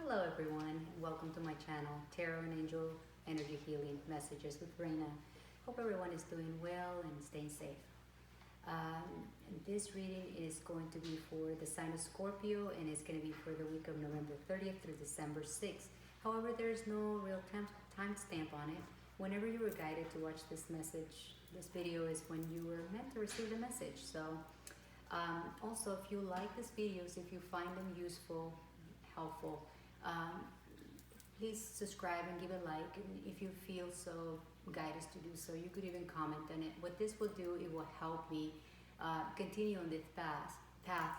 Hello everyone, and welcome to my channel, Tarot and Angel Energy Healing Messages with Reina. Hope everyone is doing well and staying safe. This reading is going to be for the sign of Scorpio, and it's going to be for the week of November 30th through December 6th. However, there's no real time stamp on it. Whenever you were guided to watch this message, this video is when you were meant to receive the message. So also, if you like these videos, if you find them useful, helpful, please subscribe and give a like. And if you feel so guided to do so, you could even comment on it. What this will do, it will help me continue on this path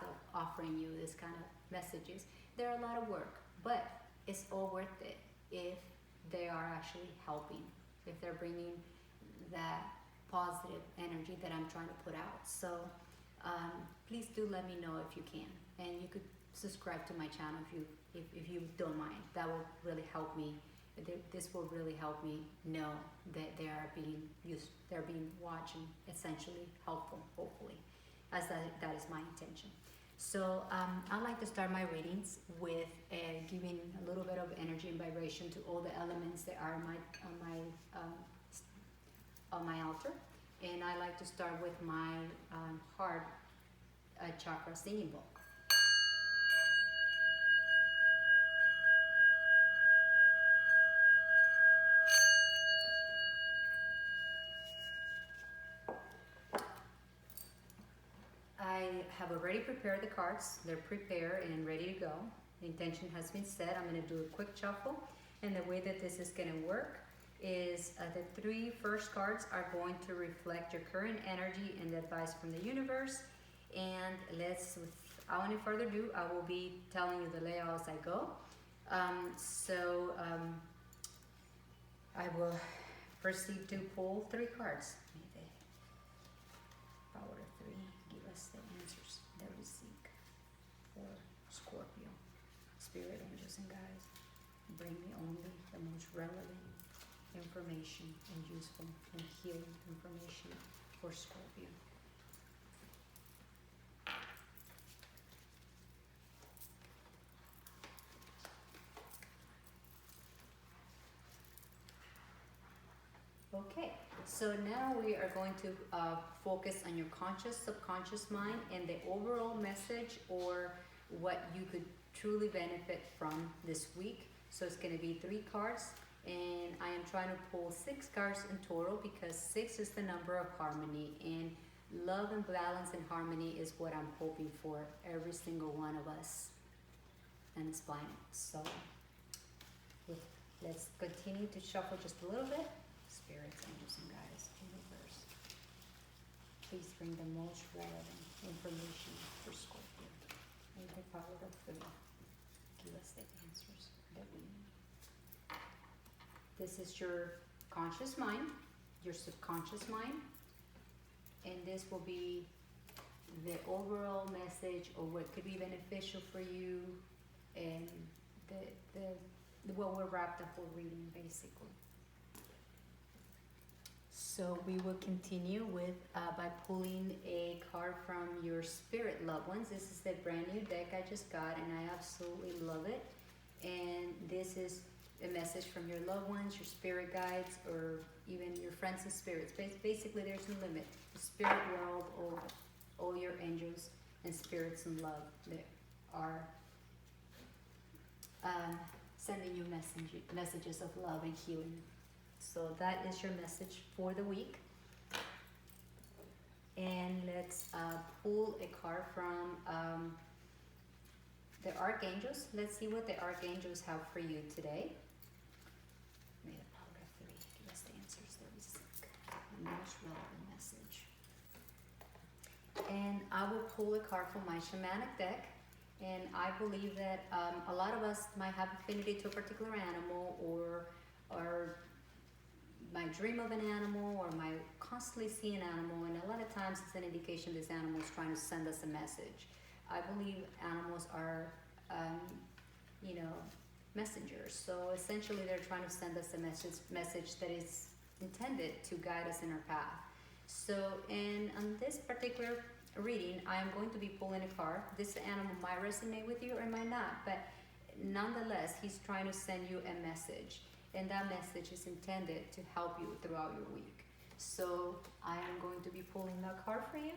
of offering you this kind of messages. They're a lot of work, but it's all worth it if they are actually helping, if they're bringing that positive energy that I'm trying to put out. So please do let me know if you can, and you could subscribe to my channel if you don't mind. That will really help me. This will really help me know that they are being used, they're being watched and essentially helpful, hopefully, as that is my intention. So I like to start my readings with giving a little bit of energy and vibration to all the elements that are on my altar, and I like to start with my heart chakra singing bowl. I have already prepared the cards. They're prepared and ready to go. The intention has been set. I'm going to do a quick shuffle. And the way that this is going to work is the three first cards are going to reflect your current energy and the advice from the universe. And without any further ado, I will be telling you the layout as I go. I will proceed to pull three cards. May the power of three give us the answers that we seek for Scorpio. Spirit, angels, and guides, bring me only the most relevant information and useful and healing information for Scorpio. Okay, so now we are going to focus on your conscious, subconscious mind and the overall message, or what you could truly benefit from this week. So it's going to be three cards, and I am trying to pull 6 cards in total because 6 is the number of harmony, and love and balance and harmony is what I'm hoping for every single one of us on this planet. So let's continue to shuffle just a little bit. Spirits, angels, and guides, universe, please bring the most relevant information for Scorpio. May the power of three give us the answers that we need. This is your conscious mind, your subconscious mind, and this will be the overall message of what could be beneficial for you, and what will wrap the whole reading basically. So we will continue with by pulling a card from your spirit loved ones. This is the brand new deck I just got, and I absolutely love it. And this is a message from your loved ones, your spirit guides, or even your friends and spirits. Basically, there's no limit. The spirit world, all your angels and spirits in love that are sending you messages of love and healing. So that is your message for the week. And let's pull a card from the archangels. Let's see what the archangels have for you today. May the power of three give us the answers that we seek, the most relevant message. And I will pull a card from my shamanic deck. And I believe that a lot of us might have affinity to a particular animal, or might dream of an animal, or might constantly see an animal, and a lot of times it's an indication this animal is trying to send us a message. I believe animals are, messengers. So essentially, they're trying to send us a message that is intended to guide us in our path. So, on this particular reading, I am going to be pulling a card. This animal might resonate with you or it might not, but nonetheless, he's trying to send you a message, and that message is intended to help you throughout your week. So I am going to be pulling that card for you.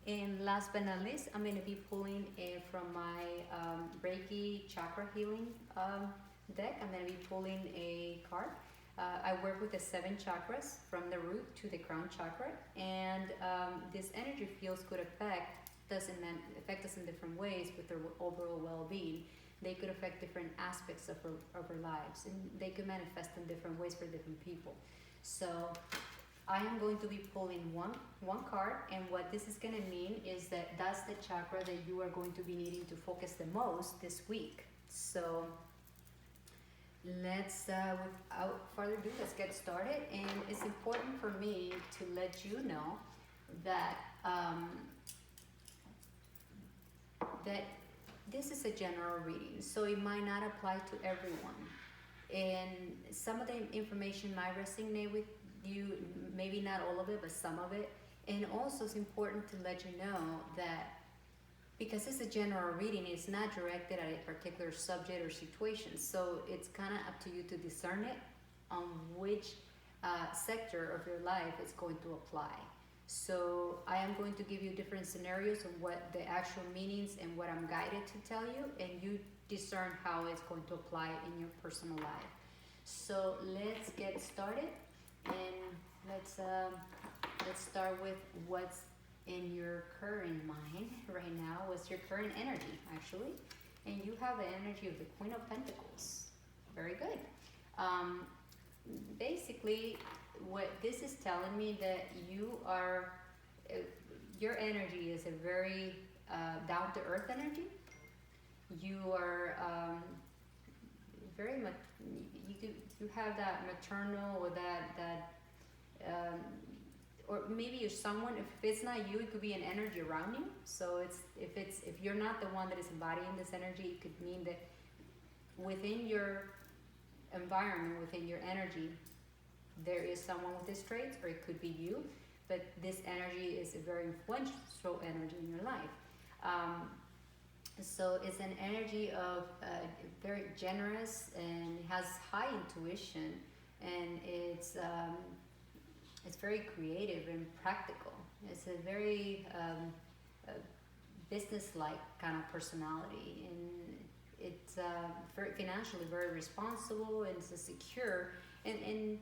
And last but not least, I'm going to be pulling from my Reiki chakra healing deck. I'm going to be pulling a card. I work with the 7 chakras from the root to the crown chakra, and this energy fields could affect us in different ways with their overall well-being. They could affect different aspects of our lives, and they could manifest in different ways for different people. So I am going to be pulling one card, and what this is going to mean is that that's the chakra that you are going to be needing to focus the most this week. So let's, without further ado, let's get started. And it's important for me to let you know that that this is a general reading, so it might not apply to everyone. And some of the information might resonate with you, maybe not all of it, but some of it. And also it's important to let you know that because it's a general reading, it's not directed at a particular subject or situation. So it's kind of up to you to discern it on which sector of your life it's going to apply. So I am going to give you different scenarios of what the actual meanings and what I'm guided to tell you, and you discern how it's going to apply in your personal life. So let's get started, and let's start with what's in your current mind right now. What's your current energy, actually? And you have the energy of the Queen of Pentacles. Very good. Basically, what this is telling me that you are, your energy is a very down-to-earth energy. You are very much, you have that maternal or that or maybe you're someone, if it's not you, it could be an energy around you. So if you're not the one that is embodying this energy, it could mean that within your environment, within your energy, there is someone with these traits, or it could be you, but this energy is a very influential energy in your life. So it's an energy of very generous, and it has high intuition, and it's very creative and practical. It's a very business-like kind of personality, and it's very financially very responsible, and it's secure, and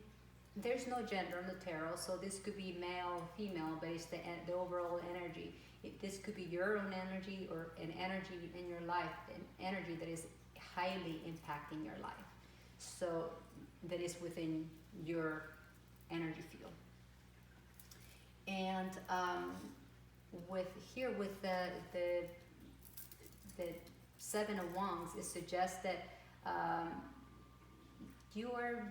there's no gender in the tarot, so this could be male, female based, the overall energy. This could be your own energy, or an energy in your life, an energy that is highly impacting your life. So that is within your energy field. And with the 7 of Wands, it suggests that you are,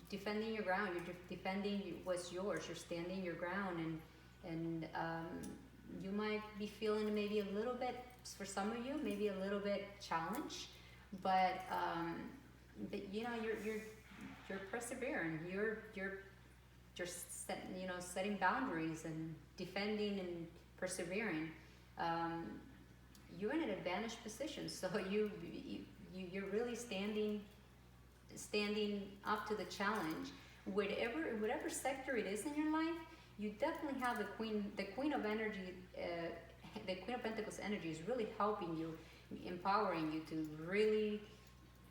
defending your ground. You're defending what's yours. You're standing your ground, and you might be feeling maybe a little bit, for some of you, maybe a little bit challenged, but you're persevering. You're setting boundaries and defending and persevering. You're in an advantaged position, so you're really standing up to the challenge. Whatever sector it is in your life, you definitely have the Queen of Energy, the Queen of Pentacles energy is really helping you, empowering you to really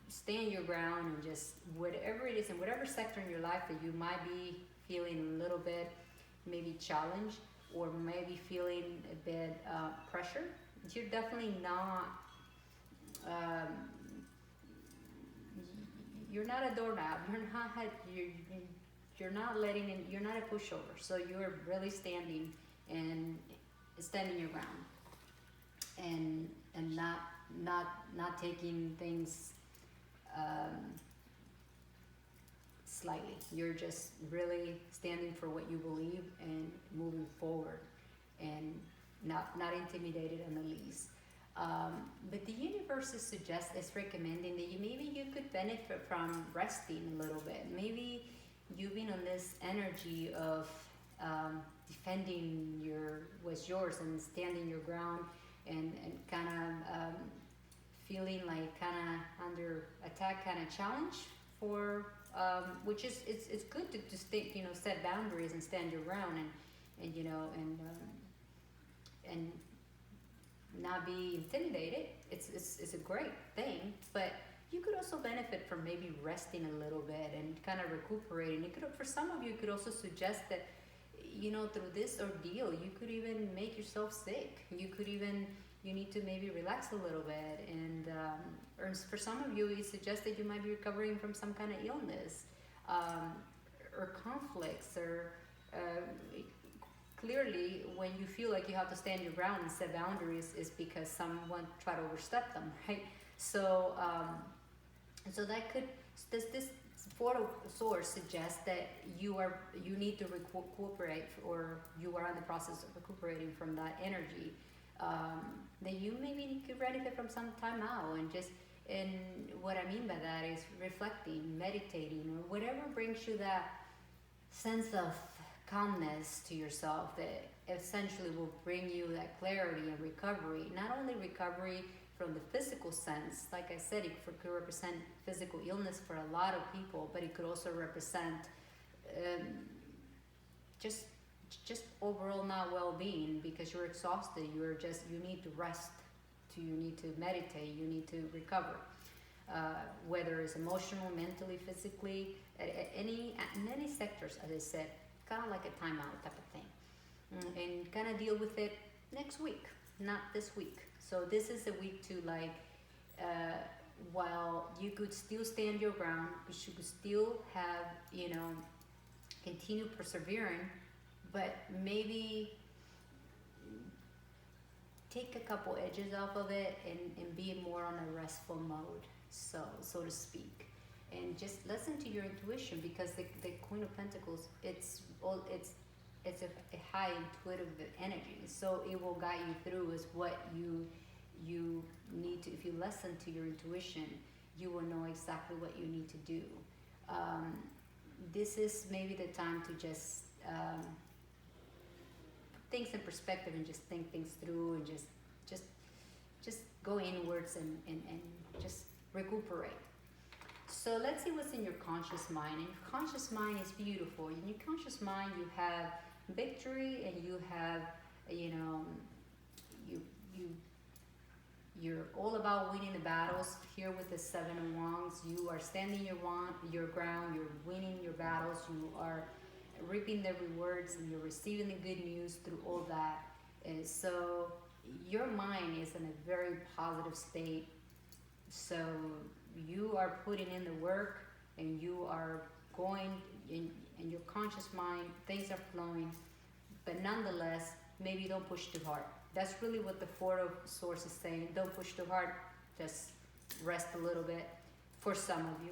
stand your ground, and just whatever it is in whatever sector in your life that you might be feeling a little bit maybe challenged, or maybe feeling a bit pressure. You're definitely not. You're not a doorknob. You're not letting in. You're not a pushover. So you're really standing your ground, and not taking things slightly. You're just really standing for what you believe and moving forward, and not intimidated in the least. But the universe is recommending that you could benefit from resting a little bit. Maybe you've been on this energy of defending what's yours and standing your ground, and kind of feeling like kind of under attack, kind of challenge for which is it's good to just think, set boundaries and stand your ground, and and not be intimidated. It's a great thing, but you could also benefit from maybe resting a little bit and kind of recuperating. It could, for some of you, it could also suggest that, through this ordeal, you could even make yourself sick. You need to maybe relax a little bit, and or for some of you, it suggests that you might be recovering from some kind of illness, or conflicts, or clearly, when you feel like you have to stand your ground and set boundaries, is because someone tried to overstep them, right? So, so that could, this Four of Swords suggests that you need to recuperate, or you are in the process of recuperating from that energy. That you maybe could benefit from some time out, and what I mean by that is reflecting, meditating, or whatever brings you that sense of calmness to yourself, that essentially will bring you that clarity and recovery. Not only recovery from the physical sense, like I said, it could represent physical illness for a lot of people, but it could also represent just overall not well-being, because you're exhausted. You need to rest, you need to meditate, you need to recover, whether it's emotional, mentally, physically, at many sectors, as I said, kind of like a timeout type of thing, and kind of deal with it next week, not this week. So this is a week to, like, while you could still stand your ground, you could still have, continue persevering, but maybe take a couple edges off of it, and be more on a restful mode, so to speak, and just listen to your intuition, because the Queen of Pentacles, it's a high intuitive energy, so it will guide you through is what you need to. If you listen to your intuition, you will know exactly what you need to do. This is maybe the time to just put things in perspective, and just think things through, and just go inwards, and just recuperate. So let's see what's in your conscious mind. And your conscious mind is beautiful. In your conscious mind, you have victory, and you have, you're all about winning the battles. Here with the Seven of Wands, you are standing your ground, you're winning your battles, you are reaping the rewards, and you're receiving the good news through all that. And so your mind is in a very positive state. So you are putting in the work, and you are going in your conscious mind, things are flowing, but nonetheless, maybe don't push too hard. That's really what the Four of Swords is saying. Don't push too hard, just rest a little bit for some of you.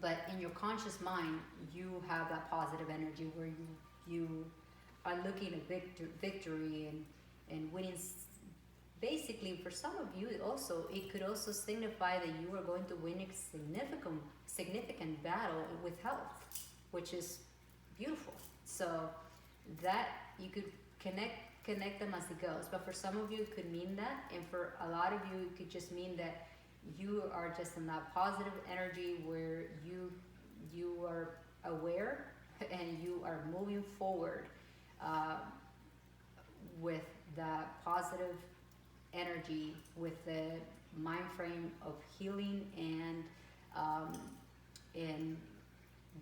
But in your conscious mind, you have that positive energy where you are looking at victory and winning. Basically, for some of you, it could also signify that you are going to win a significant battle with health, which is beautiful. So that you could connect them as it goes. But for some of you, it could mean that, and for a lot of you, it could just mean that you are just in that positive energy where you are aware, and you are moving forward with that positive energy, with the mind frame of healing, and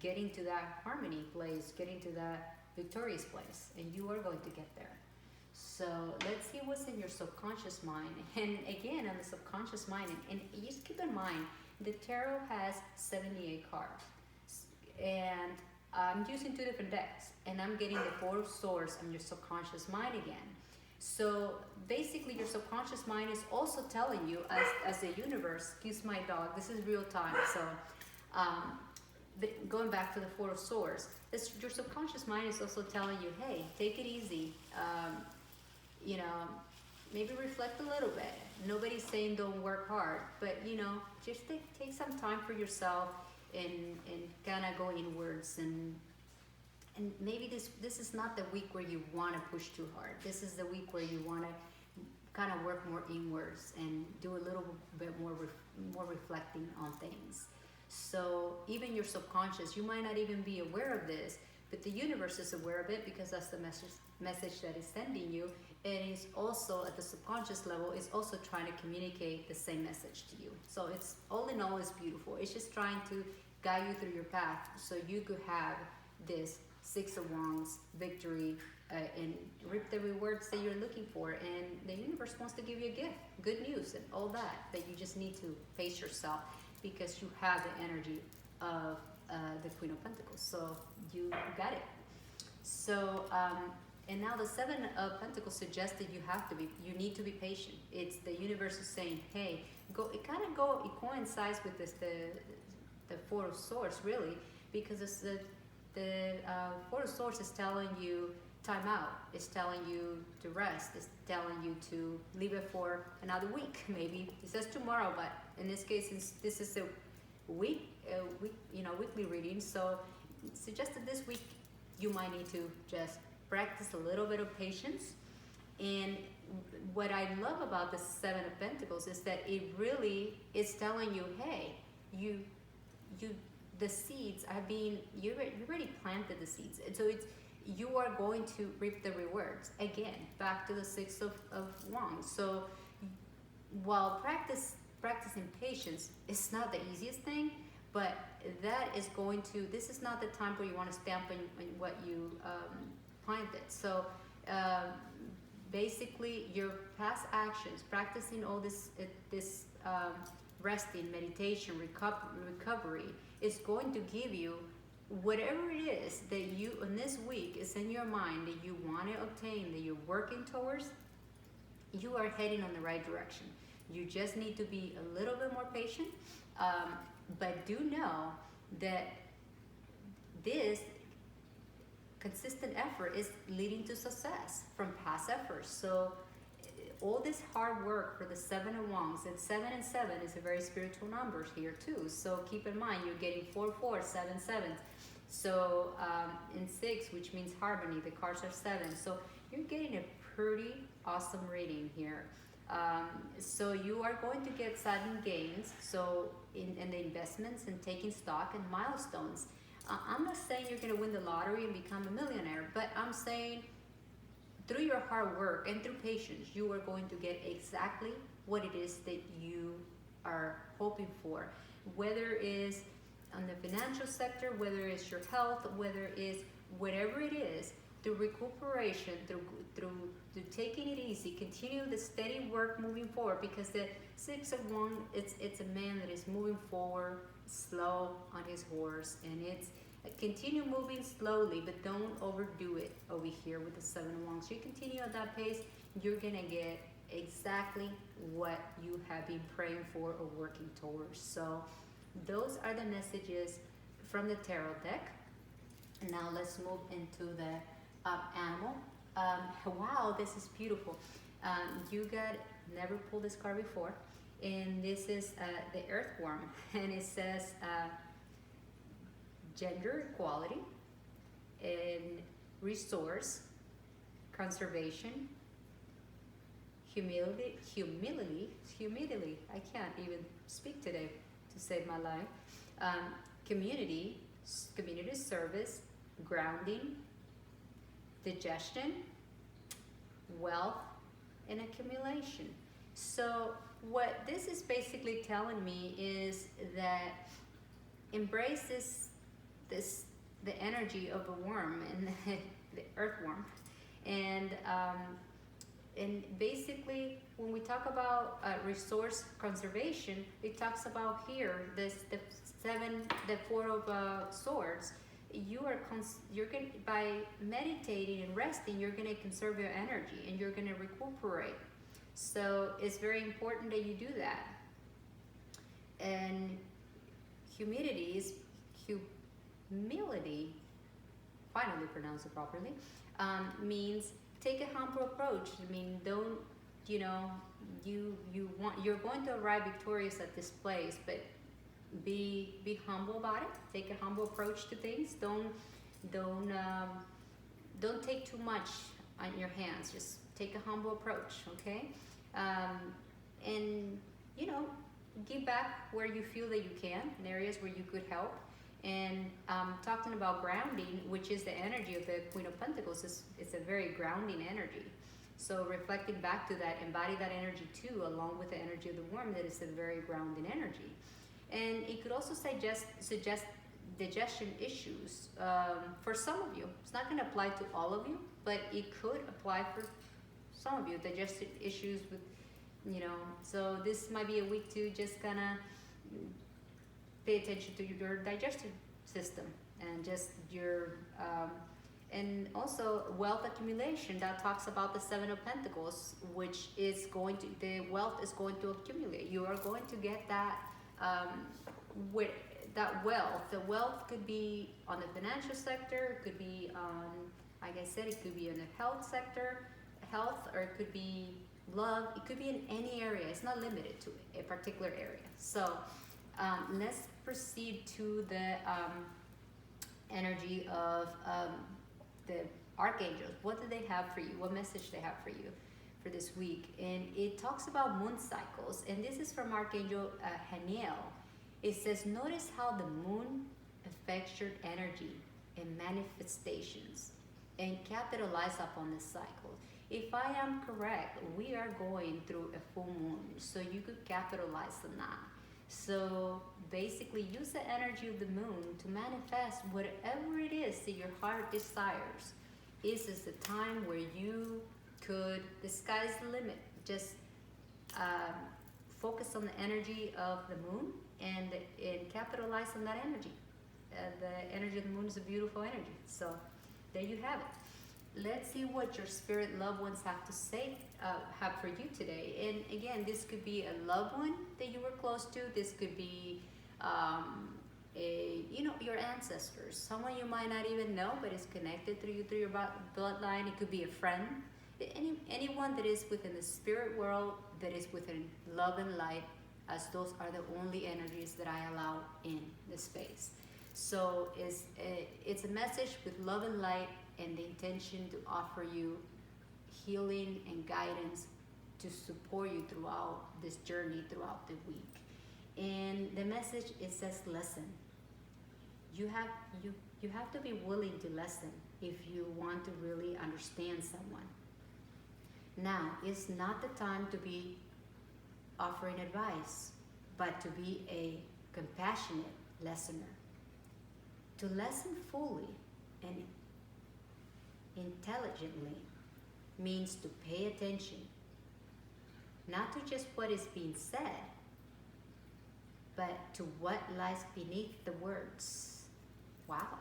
getting to that harmony place, getting to that victorious place, and you are going to get there. So let's see what's in your subconscious mind. And again, on the subconscious mind, and just keep in mind, the tarot has 78 cards, and I'm using 2 different decks, and I'm getting the Four of Swords on your subconscious mind again. So basically, your subconscious mind is also telling you, as the universe, excuse my dog, this is real time. So but going back to the Four of Swords, your subconscious mind is also telling you, hey, take it easy. Maybe reflect a little bit. Nobody's saying don't work hard, but just take some time for yourself, and kind of go inwards, and maybe this is not the week where you want to push too hard. This is the week where you want to kind of work more inwards and do a little bit more reflecting on things. So even your subconscious, you might not even be aware of this, but the universe is aware of it because that's the message that is sending you. And it's also at the subconscious level, it's also trying to communicate the same message to you. So it's all in all, it's beautiful. It's just trying to guide you through your path so you could have this Six of Wands victory and reap the rewards that you're looking for. And the universe wants to give you a gift, good news, and all that. But you just need to face yourself because you have the energy of the Queen of Pentacles. So you got it. So, and now the Seven of Pentacles suggests that you need to be patient. It's the universe is saying, hey, go. It coincides with the Four of Swords, really, because it's the Four of Swords is telling you time out. It's telling you to rest. It's telling you to leave it for another week. Maybe it says tomorrow, but in this case, since this is a weekly reading, so it suggests that this week you might need to just practice a little bit of patience. And what I love about the Seven of Pentacles is that it really is telling you, hey, the seeds have been, you already planted the seeds, and so you are going to reap the rewards. Again, back to the Six of Wands. So while practicing patience is not the easiest thing, but this is not the time where you want to stamp in what you planted. So basically your past actions, practicing all this resting, meditation, recovery is going to give you whatever it is that you in this week is in your mind that you want to obtain, that you're working towards. You are heading on the right direction. You just need to be a little bit more patient, but do know that this consistent effort is leading to success from past efforts. So all this hard work for the Seven of Wands, and 7 and 7 is a very spiritual number here too. So keep in mind, you're getting 4, 4, 7, 7. So in 6, which means harmony, the cards are 7. So you're getting a pretty awesome reading here. So you are going to get sudden gains. So in the investments and taking stock and milestones. I'm not saying you're going to win the lottery and become a millionaire, but I'm saying through your hard work and through patience, you are going to get exactly what it is that you are hoping for. Whether it is on the financial sector, whether it's your health, whether it's whatever it is, through recuperation, through taking it easy, continue the steady work moving forward, because the Six of Wands, it's a man that is moving forward slow on his horse, and it's continue moving slowly, but don't overdo it over here with the Seven of Wands. You continue at that pace, you're gonna get exactly what you have been praying for or working towards. So those are the messages from the tarot deck. Now let's move into the animal. Wow, this is beautiful. You got never pulled this card before, and this is the earthworm, and it says gender equality and resource conservation, humility. I can't even speak today to save my life. Community service, grounding, digestion, wealth, and accumulation. So what this is basically telling me is that embrace the energy of the worm and the earthworm, and basically when we talk about resource conservation, it talks about here the Four of Swords. You're going, by meditating and resting, you're going to conserve your energy and you're going to recuperate. So it's very important that you do that. And humility, finally pronounce it properly, means take a humble approach. I mean, don't, you're going to arrive victorious at this place, but be humble about it. Take a humble approach to things. Don't take too much on your hands. Just take a humble approach, okay? And you know, give back where you feel that you can, in areas where you could help. And talking about grounding, which is the energy of the Queen of Pentacles, it's a very grounding energy. So reflecting back to that, embody that energy too, along with the energy of the worm, that is a very grounding energy. And it could also suggest digestion issues for some of you. It's not going to apply to all of you, but it could apply for some of you. Digestive issues with, you know, so this might be a week to just kind of pay attention to your digestive system and just your and also wealth accumulation. That talks about the Seven of Pentacles, which is going to, the wealth is going to accumulate. You are going to get that with that wealth. The wealth could be on the financial sector, it could be on, like I said, it could be in the health sector, or it could be love. It could be in any area. It's not limited to a particular area. So let's proceed to the energy of the archangels. What do they have for you? What message they have for you for this week? And it talks about moon cycles, and this is from Archangel Haniel. It says, notice how the moon affects your energy and manifestations, and capitalize upon the cycle. If I am correct, we are going through a full moon, so you could capitalize on that. So basically use the energy of the moon to manifest whatever it is that your heart desires. This is the time where you could, the sky's the limit. Just focus on the energy of the moon and capitalize on that energy. The energy of the moon is a beautiful energy. So there you have it. Let's see what your spirit loved ones have to say, have for you today. And again, this could be a loved one that you were close to. This could be your ancestors, someone you might not even know, but is connected through you, through your bloodline. It could be a friend, anyone that is within the spirit world, that is within love and light, as those are the only energies that I allow in the space. So it's a message with love and light, and the intention to offer you healing and guidance to support you throughout this journey, throughout the week. And the message, it says listen. You have to be willing to listen if you want to really understand someone. Now, it's not the time to be offering advice, but to be a compassionate listener. To listen fully and intelligently means to pay attention, not to just what is being said, but to what lies beneath the words. Wow.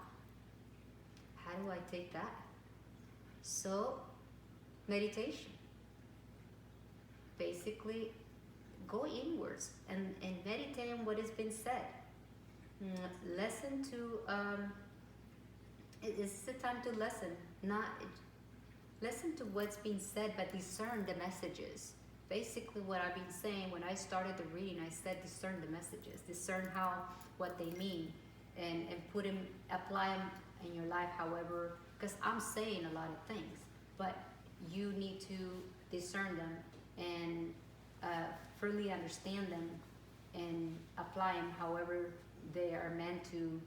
How do I take that? So, meditation. Basically, go inwards and meditate on what has been said. Listen to, it's the time to listen. Not listen to what's being said, but discern the messages. Basically, what I've been saying when I started the reading, I said discern the messages, discern what they mean, and apply them in your life. However, because I'm saying a lot of things, but you need to discern them and fully understand them and apply them however they are meant to.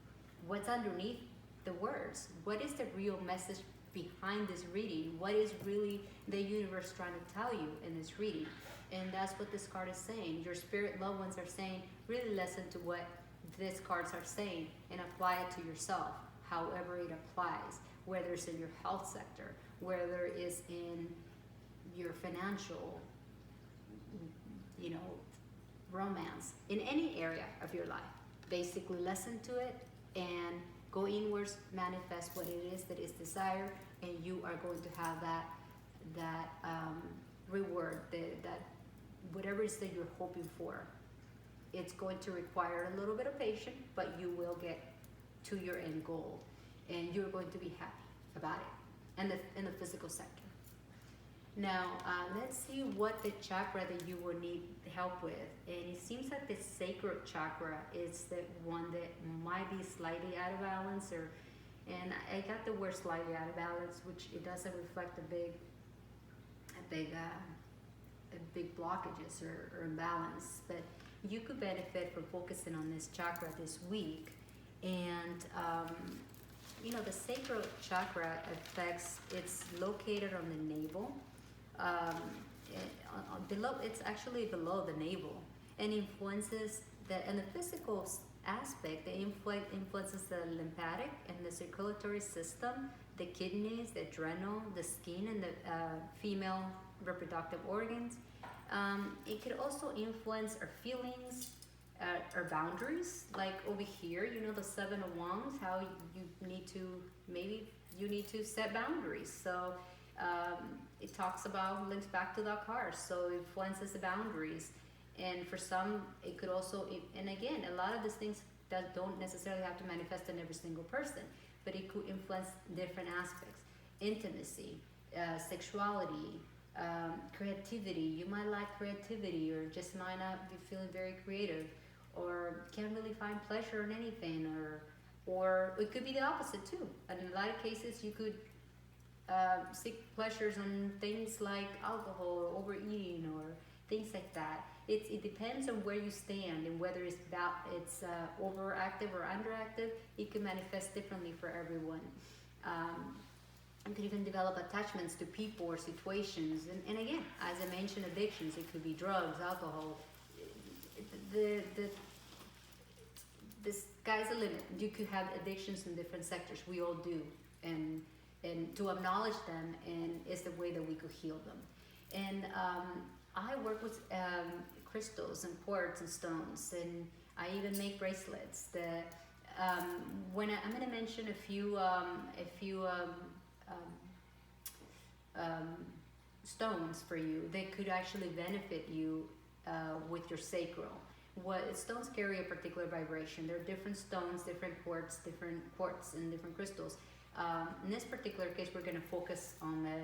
What's underneath the words? What is the real message behind this reading? What is really the universe trying to tell you in this reading? And that's what this card is saying. Your spirit loved ones are saying, really listen to what these cards are saying and apply it to yourself, however it applies, whether it's in your health sector, whether it's in your financial, romance, in any area of your life. Basically listen to it and go inwards, manifest what it is that is desired, and you are going to have that reward, that whatever it is that you're hoping for. It's going to require a little bit of patience, but you will get to your end goal, and you're going to be happy about it, and in the physical sector. Now, let's see what the chakra that you will need help with. And it seems like the sacral chakra is the one that might be slightly out of balance, and I got the word slightly out of balance, which it doesn't reflect a big big blockages or imbalance. But you could benefit from focusing on this chakra this week. And the sacral chakra affects, it's located on the navel. Below, it's actually below the navel, and influences and the physical aspect. It influences the lymphatic and the circulatory system, the kidneys, the adrenal, the skin, and the female reproductive organs. It could also influence our feelings, our boundaries. Like over here, the Seven of Wands, how you need to set boundaries. So it talks about, links back to that card, so it influences the boundaries. And for some, it could also, and again, a lot of these things that don't necessarily have to manifest in every single person, but it could influence different aspects. Intimacy, sexuality, creativity. You might like creativity, or just might not be feeling very creative, or can't really find pleasure in anything, or it could be the opposite too. And in a lot of cases, you could seek pleasures on things like alcohol or overeating or things like that. It depends on where you stand, and whether it's overactive or underactive. It can manifest differently for everyone. You could even develop attachments to people or situations. And again, as I mentioned, addictions. It could be drugs, alcohol. The sky's the limit. You could have addictions in different sectors. We all do. And to acknowledge them, and is the way that we could heal them. And I work with crystals and quartz and stones, and I even make bracelets. I'm going to mention a few stones for you. They could actually benefit you with your sacral. Stones carry a particular vibration. There are different stones, different quartz, and different crystals. In this particular case, we're going to focus on the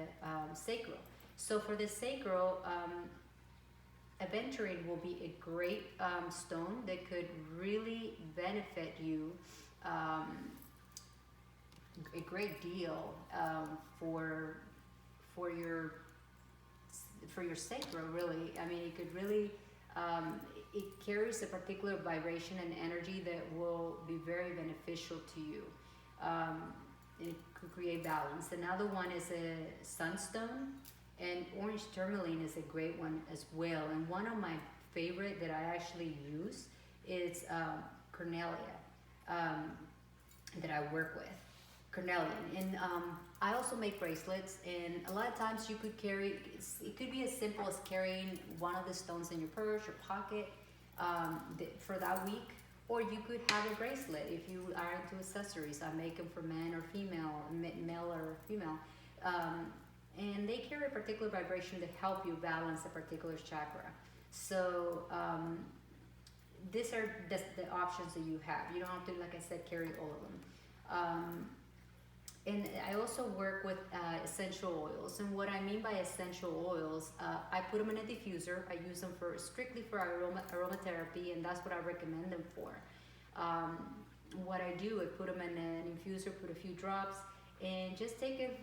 sacral. So for the sacral, aventurine will be a great stone that could really benefit you a great deal for your sacral. Really, I mean, it could really it carries a particular vibration and energy that will be very beneficial to you. It could create balance. Another one is a sunstone, and orange tourmaline is a great one as well. And one of my favorite that I actually use is cornelia, that I work with, cornelian. And I also make bracelets, and a lot of times you could carry, it could be as simple as carrying one of the stones in your purse or pocket for that week. Or you could have a bracelet if you are into accessories. I make them for men or female, male or female. And they carry a particular vibration to help you balance a particular chakra. So these are the options that you have. You don't have to, like I said, carry all of them. And I also work with essential oils. And what I mean by essential oils, I put them in a diffuser. I use them strictly for aromatherapy, and that's what I recommend them for. What I do, I put them in an infuser, put a few drops, and just take it,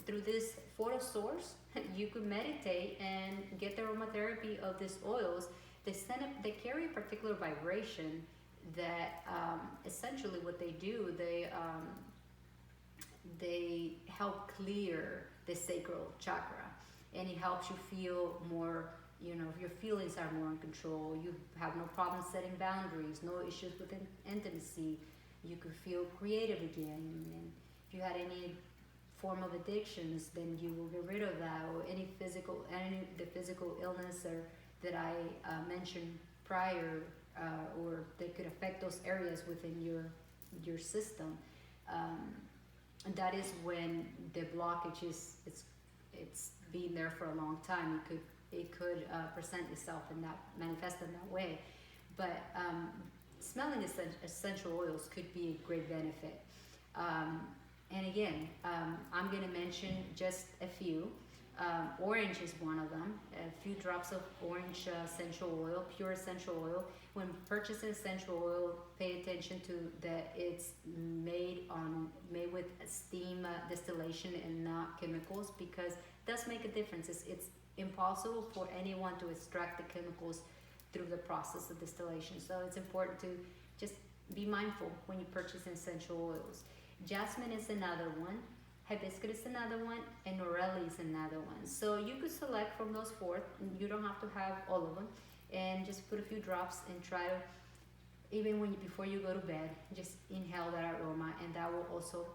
through this photo source. You could meditate and get the aromatherapy of these oils. They carry a particular vibration that essentially what they do, they help clear the sacral chakra, and it helps you feel more, your feelings are more in control. You have no problem setting boundaries, no issues with intimacy. You could feel creative again. And if you had any form of addictions, then you will get rid of that, or any the physical illness that I mentioned prior, or that could affect those areas within your system. And that is when the blockage it's been there for a long time. It could present itself manifest in that way. But smelling essential oils could be a great benefit. And again, I'm going to mention just a few. Orange is one of them. A few drops of orange essential oil, pure essential oil. When purchasing essential oil, pay attention to that it's made with steam distillation and not chemicals, because it does make a difference. impossible for anyone to extract the chemicals through the process of distillation. So it's important to just be mindful when you purchase essential oils. Jasmine is another one, hibiscus is another one, and Norelli is another one. So you could select from those four. You don't have to have all of them, and just put a few drops and try to, even when before you go to bed, just inhale that aroma, and that will also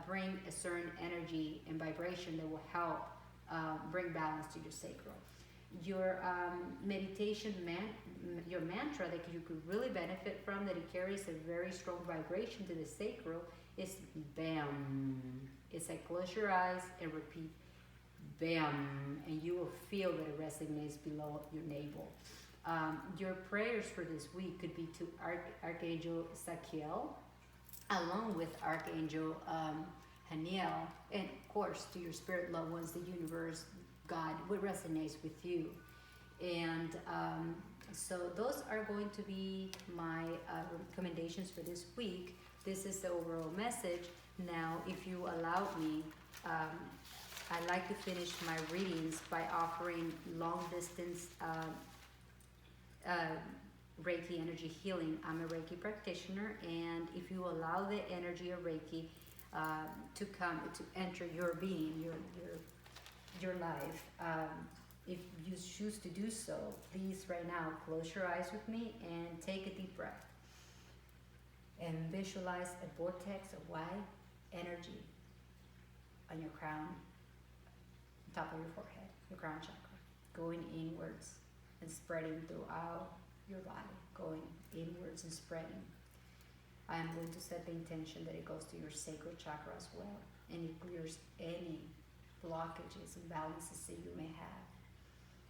bring a certain energy and vibration that will help bring balance to your sacral. Your meditation your mantra that you could really benefit from, that it carries a very strong vibration to the sacral, is BAM. It's like close your eyes and repeat BAM, and you will feel that it resonates below your navel. Your prayers for this week could be to Archangel Sakiel, along with Archangel Haniel, and of course to your spirit loved ones, the universe, God, what resonates with you. And so those are going to be my recommendations for this week. This is the overall message. Now, if you allow me, I like to finish my readings by offering long distance Reiki energy healing. I'm a Reiki practitioner, and if you allow the energy of Reiki to come to enter your being, your life, if you choose to do so, please right now close your eyes with me and take a deep breath and visualize a vortex of white energy on your crown, top of your forehead, your crown chakra, going inwards and spreading throughout your body, going inwards and spreading. I am going to set the intention that it goes to your sacral chakra as well, and it clears any blockages and imbalances that you may have,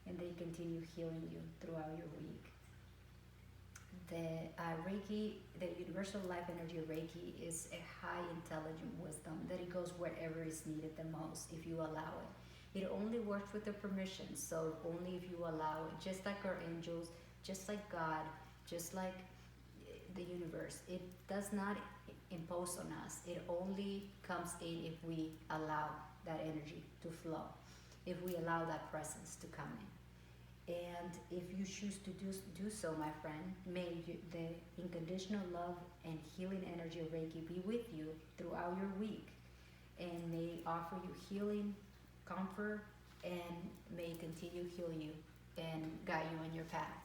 and they continue healing you throughout your week. The Reiki, the universal life energy of Reiki, is a high intelligent wisdom that it goes wherever is needed the most if you allow it. It only works with the permission, so only if you allow it. Just like our angels, just like God, just like the universe, it does not impose on us. It only comes in if we allow that energy to flow, if we allow that presence to come in. And if you choose to do so, my friend, may the unconditional love and healing energy of Reiki be with you throughout your week, and may offer you healing, comfort, and may continue healing you and guide you on your path.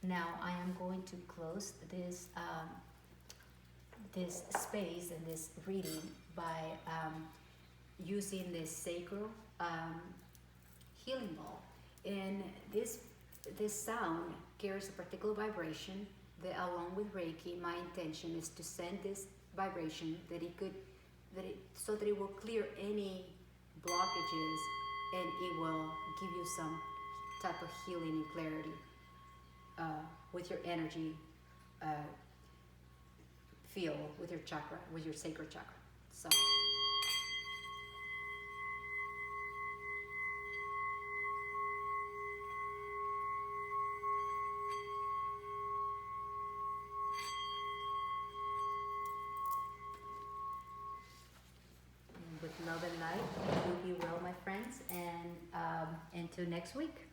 Now I am going to close this this space and this reading by using this sacral healing ball. And this sound carries a particular vibration that, along with Reiki, my intention is to send this vibration so that it will clear any blockages, and it will give you some type of healing and clarity with your energy field, with your chakra, with your sacral chakra. So. With love and light, you be well, my friends, and until next week.